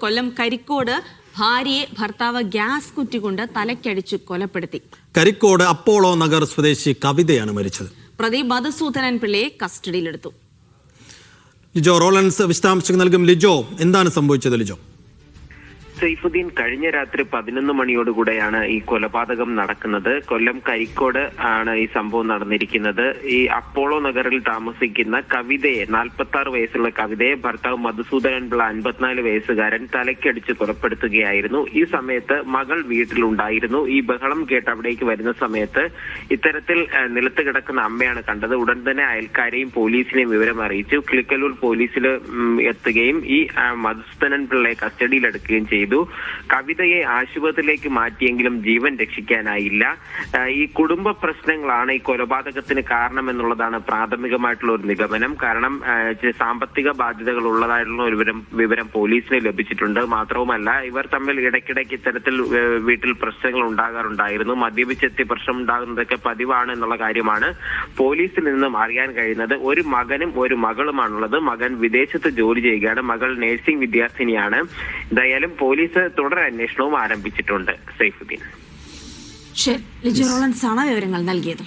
കൊല്ലം കരിക്കോട് ഭാര്യയെ ഭർത്താവ് ഗ്യാസ് കുറ്റി കൊണ്ട് തലയ്ക്കടിച്ചു കൊലപ്പെടുത്തി. കരിക്കോട് അപ്പോളോ നഗർ സ്വദേശി കവിതയാണ് മരിച്ചത്. പ്രതി മധുസൂദനൻ പിള്ളയെ കസ്റ്റഡിയിലെടുത്തു. ലിജോ റോളൻസ് വിശദാംശങ്ങൾ നൽകും. ലിജോ, എന്താണ് സംഭവിച്ചത്? ലിജോ, സൈഫുദ്ദീൻ കഴിഞ്ഞ രാത്രി 11 മണിയോടുകൂടെയാണ് ഈ കൊലപാതകം നടക്കുന്നത്. കൊല്ലം കരിക്കോട് ആണ് ഈ സംഭവം നടന്നിരിക്കുന്നത്. ഈ അപ്പോളോ നഗറിൽ താമസിക്കുന്ന കവിതയെ 46 വയസ്സുള്ള കവിതയെ ഭർത്താവ് മധുസൂദനൻ പിള്ള 54 വയസ്സുകാരൻ തലയ്ക്കടിച്ച് കൊലപ്പെടുത്തുകയായിരുന്നു. ഈ സമയത്ത് മകൾ വീട്ടിലുണ്ടായിരുന്നു. ഈ ബഹളം കേട്ട് അവിടേക്ക് വരുന്ന സമയത്ത് ഇത്തരത്തിൽ നിലത്ത് കിടക്കുന്ന അമ്മയാണ് കണ്ടത്. ഉടൻ തന്നെ അയൽക്കാരെയും പോലീസിനെയും വിവരം അറിയിച്ചു. കിളിക്കല്ലൂർ പോലീസിൽ എത്തുകയും ഈ മധുസൂദനൻ പിള്ളയെ കസ്റ്റഡിയിലെടുക്കുകയും ചെയ്തു. കവിതയെ ആശുപത്രിയിലേക്ക് മാറ്റിയെങ്കിലും ജീവൻ രക്ഷിക്കാനായില്ല. ഈ കുടുംബ പ്രശ്നങ്ങളാണ് ഈ കൊലപാതകത്തിന് കാരണമെന്നുള്ളതാണ് പ്രാഥമികമായിട്ടുള്ള ഒരു നിഗമനം. കാരണം സാമ്പത്തിക ബാധ്യതകൾ ഉള്ളതായിട്ടുള്ള ഒരു വിവരം പോലീസിന് ലഭിച്ചിട്ടുണ്ട്. മാത്രവുമല്ല, ഇവർ തമ്മിൽ ഇടയ്ക്കിടയ്ക്ക് ഇത്തരത്തിൽ വീട്ടിൽ പ്രശ്നങ്ങൾ ഉണ്ടാകാറുണ്ടായിരുന്നു. മദ്യപിച്ചെത്തി പ്രശ്നം ഉണ്ടാകുന്നതൊക്കെ പതിവാണ് എന്നുള്ള കാര്യമാണ് പോലീസിൽ നിന്നും അറിയാൻ കഴിയുന്നത്. ഒരു മകനും ഒരു മകളുമാണുള്ളത്. മകൻ വിദേശത്ത് ജോലി ചെയ്യുകയാണ്. മകൾ നഴ്സിംഗ് വിദ്യാർത്ഥിനിയാണ്. എന്തായാലും പോലീസ് തുടരന്വേഷണവും ആരംഭിച്ചിട്ടുണ്ട്. സൈഫുദ്ദീൻ. ലിജോ റോളൻസ് ആണ് വിവരങ്ങൾ നൽകിയത്.